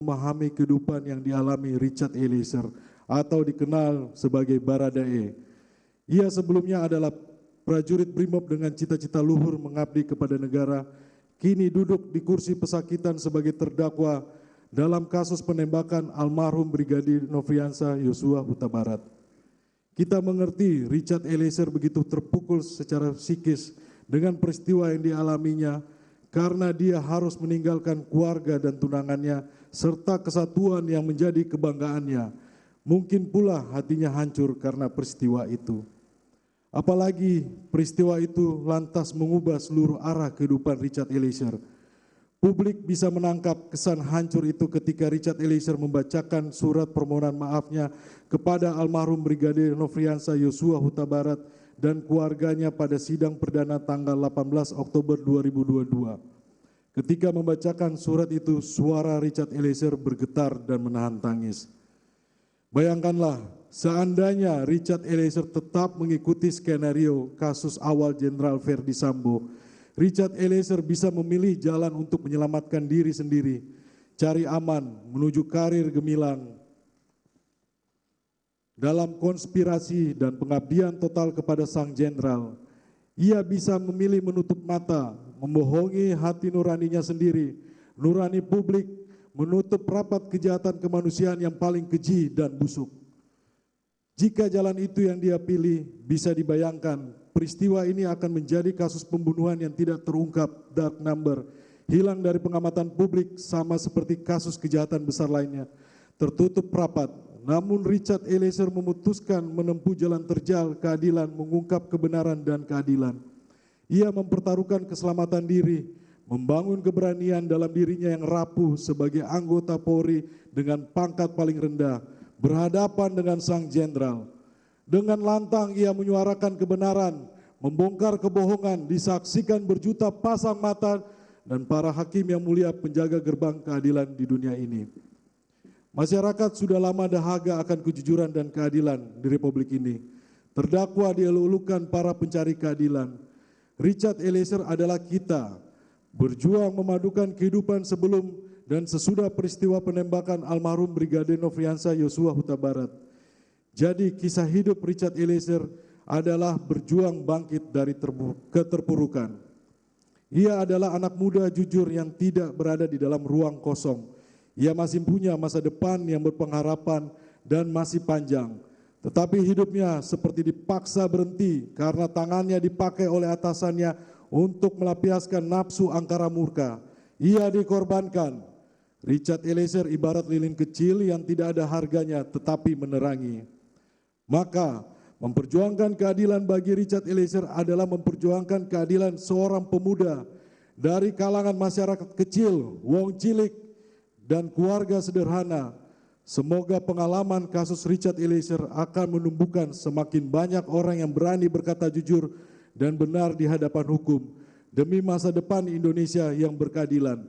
memahami kehidupan yang dialami Richard Eliezer atau dikenal sebagai Baradae. Ia sebelumnya adalah prajurit Brimob dengan cita-cita luhur mengabdi kepada negara, kini duduk di kursi pesakitan sebagai terdakwa dalam kasus penembakan almarhum Brigadir Nofriansah Yosua Huta Barat. Kita mengerti Richard Eliezer begitu terpukul secara psikis dengan peristiwa yang dialaminya karena dia harus meninggalkan keluarga dan tunangannya serta kesatuan yang menjadi kebanggaannya. Mungkin pula hatinya hancur karena peristiwa itu. Apalagi peristiwa itu lantas mengubah seluruh arah kehidupan Richard Eliezer. Publik bisa menangkap kesan hancur itu ketika Richard Eliezer membacakan surat permohonan maafnya kepada almarhum Brigadir Nofriansah Yosua Huta Barat dan keluarganya pada sidang perdana tanggal 18 Oktober 2022. Ketika membacakan surat itu, suara Richard Eliezer bergetar dan menahan tangis. Bayangkanlah, seandainya Richard Eliezer tetap mengikuti skenario kasus awal Jenderal Verdi Sambo, Richard Eliezer bisa memilih jalan untuk menyelamatkan diri sendiri, cari aman, menuju karir gemilang. Dalam konspirasi dan pengabdian total kepada sang jenderal, ia bisa memilih menutup mata, membohongi hati nuraninya sendiri, nurani publik, menutup rapat kejahatan kemanusiaan yang paling keji dan busuk. Jika jalan itu yang dia pilih, bisa dibayangkan peristiwa ini akan menjadi kasus pembunuhan yang tidak terungkap, dark number, hilang dari pengamatan publik sama seperti kasus kejahatan besar lainnya, tertutup rapat. Namun Richard Eliezer memutuskan menempuh jalan terjal keadilan, mengungkap kebenaran dan keadilan. Ia mempertaruhkan keselamatan diri, membangun keberanian dalam dirinya yang rapuh sebagai anggota Polri dengan pangkat paling rendah, berhadapan dengan sang jenderal. Dengan lantang ia menyuarakan kebenaran, membongkar kebohongan, disaksikan berjuta pasang mata dan para hakim yang mulia penjaga gerbang keadilan di dunia ini. Masyarakat sudah lama dahaga akan kejujuran dan keadilan di Republik ini. Terdakwa dielulukan para pencari keadilan. Richard Eliezer adalah kita, berjuang memadukan kehidupan sebelum dan sesudah peristiwa penembakan almarhum Brigadir Nofriansah Yosua Huta Barat. Jadi kisah hidup Richard Eliezer adalah berjuang bangkit dari keterpurukan. Ia adalah anak muda jujur yang tidak berada di dalam ruang kosong. Ia masih punya masa depan yang berpengharapan dan masih panjang. Tetapi hidupnya seperti dipaksa berhenti karena tangannya dipakai oleh atasannya untuk melampiaskan nafsu angkara murka. Ia dikorbankan. Richard Eliezer ibarat lilin kecil yang tidak ada harganya tetapi menerangi. Maka memperjuangkan keadilan bagi Richard Eliezer adalah memperjuangkan keadilan seorang pemuda dari kalangan masyarakat kecil, wong cilik, dan keluarga sederhana. Semoga pengalaman kasus Richard Eliezer akan menumbuhkan semakin banyak orang yang berani berkata jujur dan benar di hadapan hukum demi masa depan Indonesia yang berkeadilan.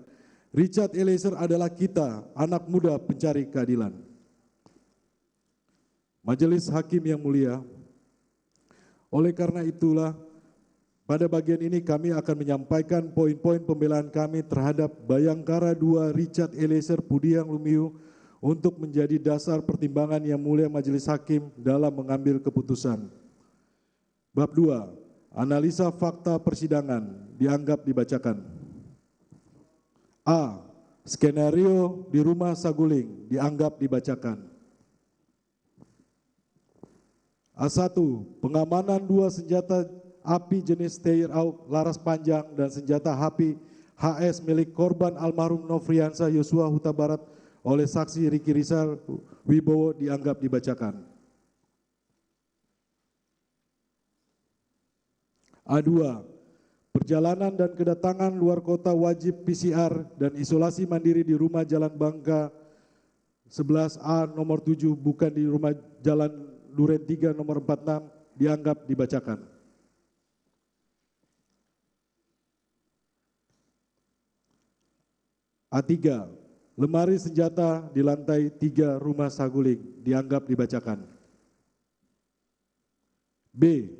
Richard Eliezer adalah kita, anak muda pencari keadilan. Majelis Hakim yang mulia, oleh karena itulah pada bagian ini kami akan menyampaikan poin-poin pembelaan kami terhadap Bayangkara II Richard Eliezer Pudiang Lumiu untuk menjadi dasar pertimbangan yang mulia Majelis Hakim dalam mengambil keputusan. Bab 2, analisa fakta persidangan dianggap dibacakan. A. Skenario di rumah Saguling dianggap dibacakan. A1. Pengamanan 2 senjata api jenis Steyr-Aug laras panjang dan senjata api HS milik korban almarhum Nofriansah Yosua Huta Barat oleh saksi Riki Rizal Wibowo dianggap dibacakan. A2. Perjalanan dan kedatangan luar kota wajib PCR dan isolasi mandiri di rumah Jalan Bangka 11A nomor 7 bukan di rumah Jalan Duren 3 nomor 46 dianggap dibacakan. A3. Lemari senjata di lantai 3 rumah Saguling dianggap dibacakan. B.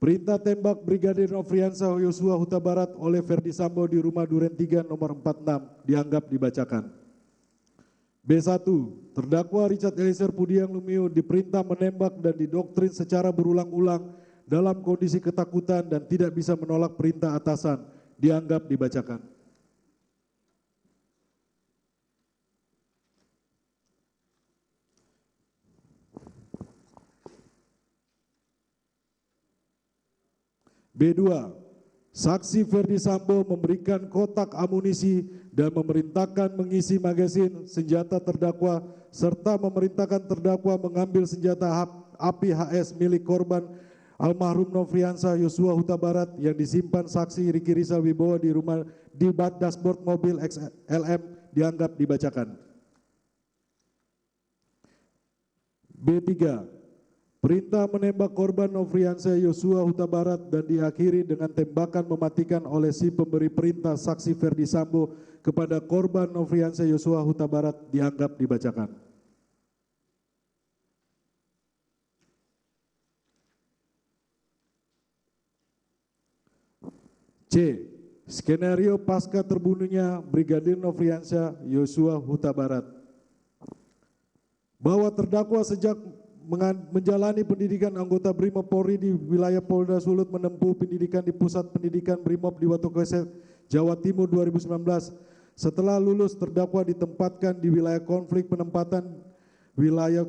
Perintah tembak Brigadir Nofriansah Yosua Huta Barat oleh Verdi Sambo di rumah Duren 3 nomor 46 dianggap dibacakan. B1. Terdakwa Richard Eliezer Pudiang Lumiu diperintah menembak dan didoktrin secara berulang-ulang dalam kondisi ketakutan dan tidak bisa menolak perintah atasan. Dianggap dibacakan. B2. Saksi Ferdi Sambo memberikan kotak amunisi dan memerintahkan mengisi magazin senjata terdakwa serta memerintahkan terdakwa mengambil senjata api HS milik korban almarhum Nofriansah Yosua Huta Barat yang disimpan saksi Riki Rizal Wibowo di rumah di bak dashboard mobil XLM. Dianggap dibacakan. B3. Perintah menembak korban Nofriansah Yosua Huta Barat dan diakhiri dengan tembakan mematikan oleh si pemberi perintah saksi Ferdi Sambo kepada korban Nofriansah Yosua Huta Barat. Dianggap dibacakan. C. Skenario pasca terbunuhnya Brigadir Nofriansah Yosua Huta Barat. Bahwa terdakwa sejak menjalani pendidikan anggota Brimob Polri di wilayah Polda Sulut menempuh pendidikan di Pusat Pendidikan Brimob di Watu Keset, Jawa Timur 2019. Setelah lulus, terdakwa ditempatkan di wilayah konflik penempatan wilayah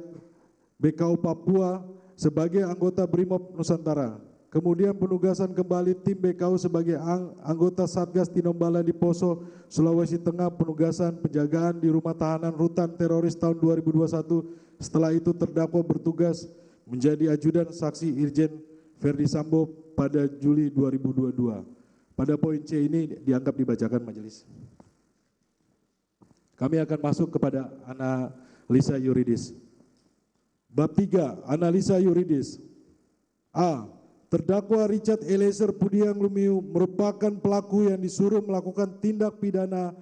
BKU Papua sebagai anggota Brimob Nusantara. Kemudian penugasan kembali tim BKU sebagai anggota Satgas Tinombala di Poso, Sulawesi Tengah, penugasan penjagaan di rumah tahanan rutan teroris tahun 2021. Setelah itu terdakwa bertugas menjadi ajudan saksi Irjen Ferdi Sambo pada Juli 2022. Pada poin C ini dianggap dibacakan majelis. Kami akan masuk kepada analisa yuridis. Bab 3, analisa yuridis. A. Terdakwa Richard Eliezer Pudiang Lumiu merupakan pelaku yang disuruh melakukan tindak pidana